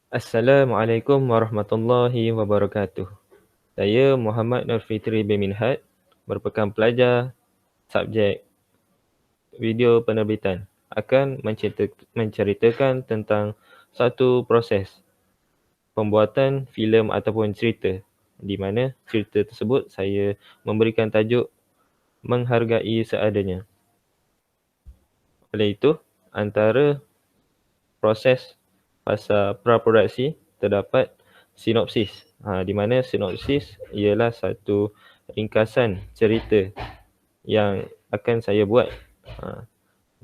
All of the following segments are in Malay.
Assalamualaikum warahmatullahi wabarakatuh. Saya Muhammad Nur Fitri bin Minhad, merupakan pelajar subjek video penerbitan, akan menceritakan tentang satu proses pembuatan filem ataupun cerita, di mana cerita tersebut saya memberikan tajuk Menghargai Seadanya. Oleh itu, antara proses fasa praproduksi terdapat sinopsis, di mana sinopsis ialah satu ringkasan cerita yang akan saya buat.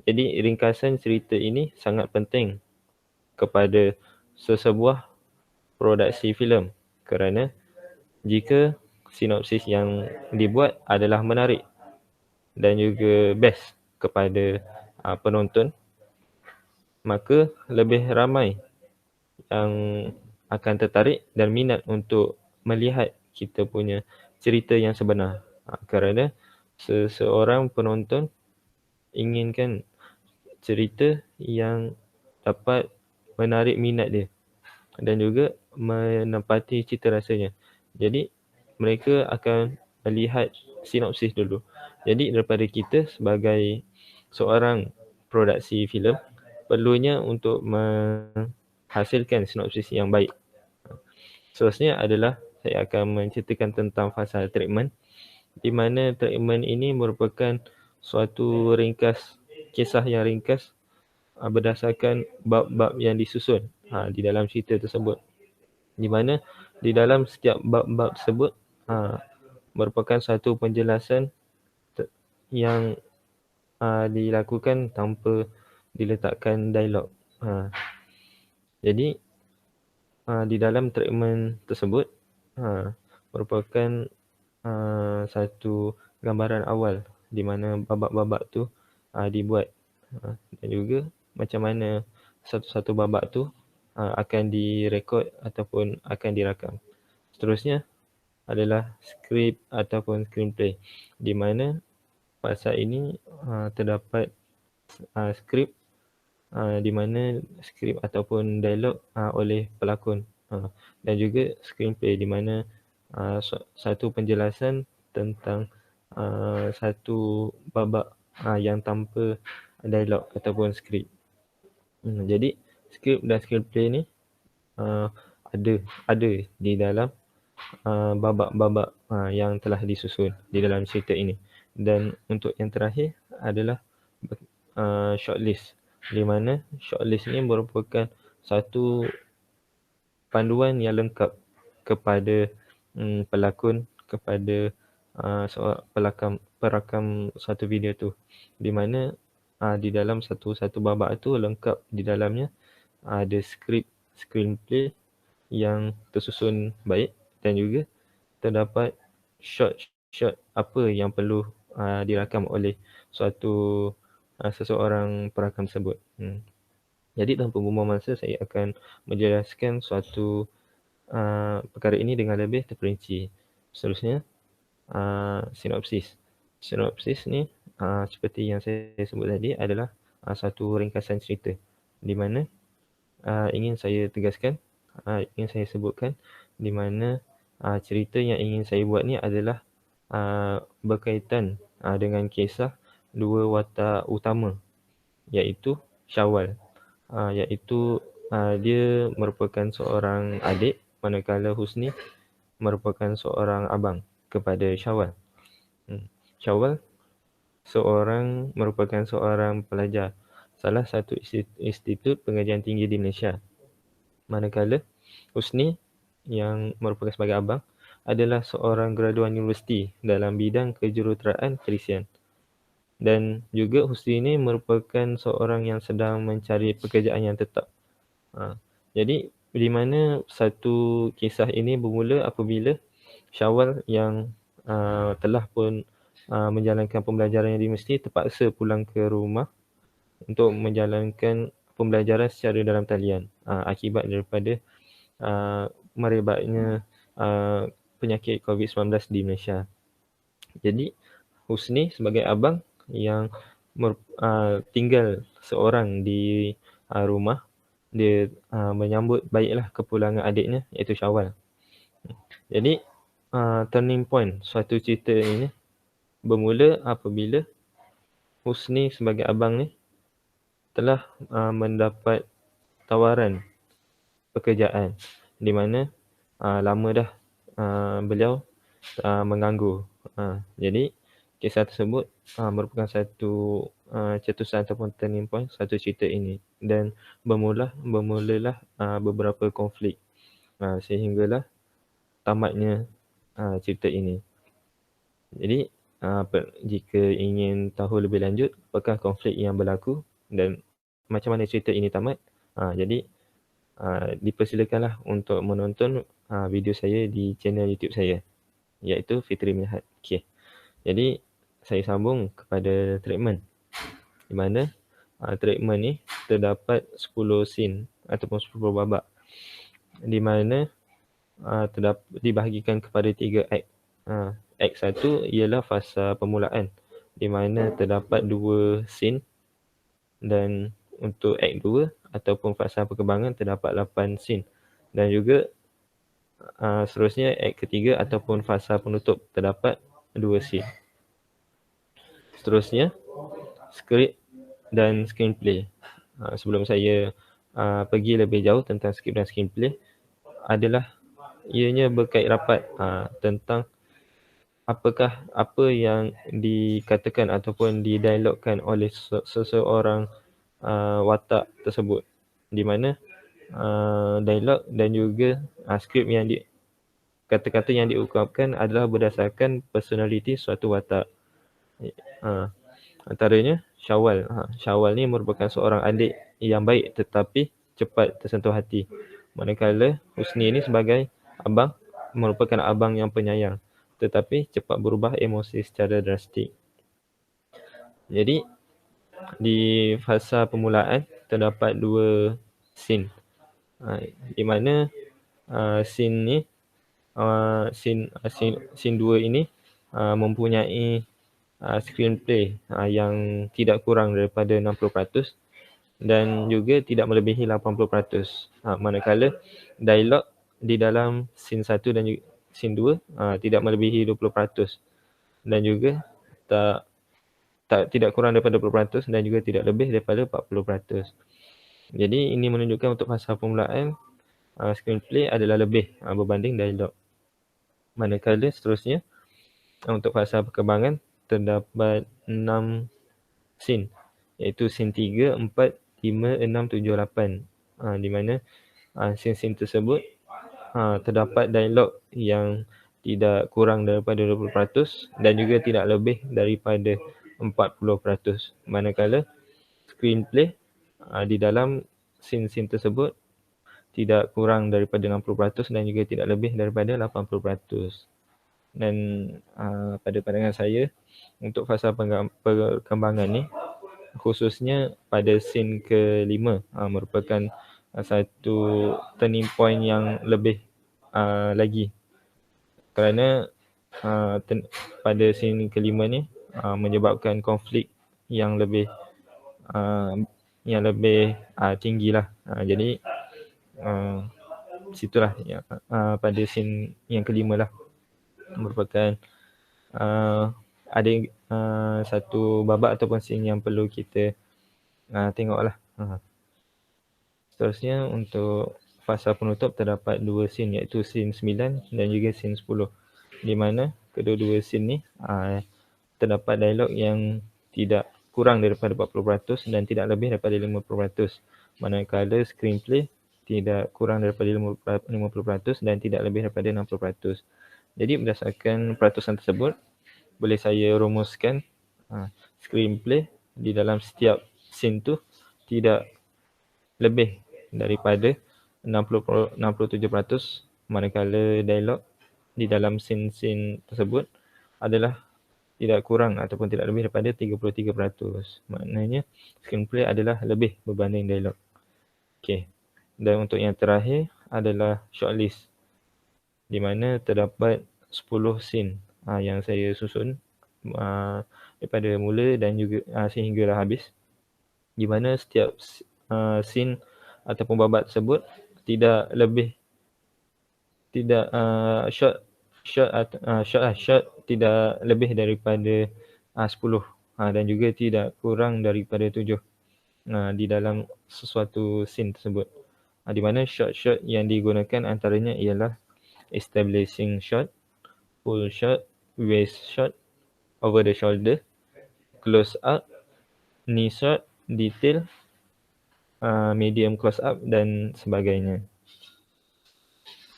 Jadi ringkasan cerita ini sangat penting kepada sesebuah produksi filem, kerana jika sinopsis yang dibuat adalah menarik dan juga best kepada penonton, maka lebih ramai yang akan tertarik dan minat untuk melihat kita punya cerita yang sebenar. Kerana seseorang penonton inginkan cerita yang dapat menarik minat dia dan juga menempati cita rasanya. Jadi mereka akan melihat sinopsis dulu. Jadi daripada kita sebagai seorang produksi filem, perlunya untuk menghasilkan sinopsis yang baik. Seterusnya adalah saya akan menceritakan tentang fasa treatment, di mana treatment ini merupakan suatu ringkas kisah yang ringkas berdasarkan bab-bab yang disusun di dalam cerita tersebut, di mana di dalam setiap bab-bab tersebut merupakan satu penjelasan yang dilakukan tanpa diletakkan dialog. Jadi di dalam treatment tersebut merupakan satu gambaran awal di mana babak-babak tu dibuat, dan juga macam mana satu-satu babak tu akan direkod ataupun akan dirakam. Seterusnya adalah skrip ataupun screenplay, di mana fasa ini terdapat skrip, di mana skrip ataupun dialog oleh pelakon, dan juga screenplay di mana satu penjelasan tentang satu babak yang tanpa dialog ataupun skrip. Jadi skrip dan screenplay ni ada di dalam babak-babak yang telah disusun di dalam cerita ini. Dan untuk yang terakhir adalah shortlist, di mana shortlist ni merupakan satu panduan yang lengkap kepada pelakon, kepada perakam satu video tu, di mana di dalam satu babak tu lengkap di dalamnya ada skrip, screenplay yang tersusun baik, dan juga terdapat shot apa yang perlu dirakam oleh seseorang perakam tersebut. Jadi tanpa buang masa, saya akan menjelaskan suatu perkara ini dengan lebih terperinci. Seterusnya, sinopsis. Sinopsis ni seperti yang saya sebut tadi adalah satu ringkasan cerita, di mana ingin saya tegaskan, ingin saya sebutkan, di mana cerita yang ingin saya buat ni adalah berkaitan dengan kisah dua watak utama, iaitu Syawal, iaitu dia merupakan seorang adik, manakala Husni merupakan seorang abang kepada Syawal. Syawal merupakan seorang pelajar salah satu institut pengajian tinggi di Malaysia, manakala Husni yang merupakan sebagai abang adalah seorang graduan universiti dalam bidang kejuruteraan Kristian. Dan juga Husni ini merupakan seorang yang sedang mencari pekerjaan yang tetap. Jadi di mana satu kisah ini bermula apabila Syawal yang telah pun menjalankan pembelajarannya di universiti terpaksa pulang ke rumah untuk menjalankan pembelajaran secara dalam talian akibat daripada merebaknya penyakit COVID-19 di Malaysia. Jadi Husni sebagai abang yang tinggal seorang di rumah, dia menyambut baiklah kepulangan adiknya iaitu Syawal. Jadi turning point suatu cerita ini bermula apabila Husni sebagai abang ni telah mendapat tawaran pekerjaan di mana lama dah beliau menganggur. Jadi kisah tersebut merupakan satu cetusan ataupun turning point satu cerita ini, dan bermulalah beberapa konflik sehinggalah tamatnya cerita ini. Jadi jika ingin tahu lebih lanjut apakah konflik yang berlaku dan macam mana cerita ini tamat, jadi dipersilakanlah untuk menonton video saya di channel YouTube saya, iaitu Fitri Milhad. Okey. Jadi saya sambung kepada treatment, di mana treatment ni terdapat 10 scene ataupun 10 babak, di mana dibahagikan kepada 3 act. Act 1 ialah fasa permulaan, di mana terdapat 2 scene, dan untuk act 2 ataupun fasa perkembangan terdapat 8 scene, dan juga seterusnya act ketiga ataupun fasa penutup terdapat 2 scene. Seterusnya skrip dan screenplay. Sebelum saya pergi lebih jauh tentang skrip dan screenplay, adalah ianya berkait rapat tentang apa yang dikatakan ataupun didialogkan oleh seseorang watak tersebut, di mana dialog dan juga skrip yang kata-kata yang diungkapkan adalah berdasarkan personaliti suatu watak. Antaranya Syawal. Syawal ni merupakan seorang adik yang baik tetapi cepat tersentuh hati. Manakala Husni ni sebagai abang merupakan abang yang penyayang tetapi cepat berubah emosi secara drastik. Jadi di fasa permulaan terdapat 2 scene, di mana scene ni scene 2 ini mempunyai screenplay yang tidak kurang daripada 60% dan juga tidak melebihi 80%. Manakala dialog di dalam scene 1 dan scene 2 tidak melebihi 20% dan juga tidak kurang daripada 20% dan juga tidak lebih daripada 40%. Jadi ini menunjukkan untuk fasa permulaan screenplay adalah lebih berbanding dialog. Manakala seterusnya untuk fasa perkembangan terdapat 6 scene, iaitu scene 3, 4, 5, 6, 7, 8, di mana scene-scene tersebut terdapat dialog yang tidak kurang daripada 20% dan juga tidak lebih daripada 40%. Manakala screenplay di dalam scene-scene tersebut tidak kurang daripada 60% dan juga tidak lebih daripada 80%. Dan pada pandangan saya, untuk fasa perkembangan ni, khususnya pada scene ke-5 merupakan satu turning point yang lebih lagi, kerana pada scene ke-5 ni menyebabkan konflik yang lebih tinggi lah. Jadi situlah pada scene yang ke-5 lah merupakan ada satu babak ataupun scene yang perlu kita tengoklah. Seterusnya untuk fasa penutup terdapat 2 scene, iaitu scene 9 dan juga scene 10, di mana kedua-dua scene ni terdapat dialog yang tidak kurang daripada 40% dan tidak lebih daripada 50%. Manakala screenplay tidak kurang daripada 50% dan tidak lebih daripada 60%. Jadi berdasarkan peratusan tersebut, boleh saya rumuskan screenplay di dalam setiap scene tu tidak lebih daripada 67%, manakala dialog di dalam scene-scene tersebut adalah tidak kurang ataupun tidak lebih daripada 33%. Maknanya screenplay adalah lebih berbanding dialog. Okey. Dan untuk yang terakhir adalah shortlist, di mana terdapat 10 scene yang saya susun daripada mula dan juga sehinggalah habis, di mana setiap scene ataupun babak tersebut tidak lebih shot tidak lebih daripada 10 dan juga tidak kurang daripada 7 di dalam sesuatu scene tersebut. Di mana shot-shot yang digunakan antaranya ialah establishing shot, pull shot, waist shot, over the shoulder, close up, knee shot, detail, medium close up dan sebagainya.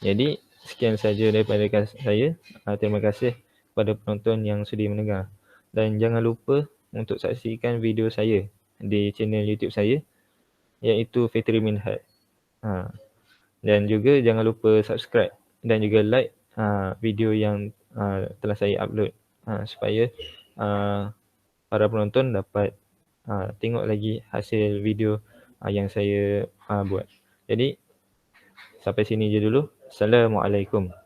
Jadi sekian saja daripada saya. Terima kasih kepada penonton yang sudi mendengar. Dan jangan lupa untuk saksikan video saya di channel YouTube saya, iaitu Fitri Minhad. Dan juga jangan lupa subscribe dan juga like video yang telah saya upload, supaya para penonton dapat tengok lagi hasil video yang saya buat. Jadi sampai sini je dulu. Assalamualaikum.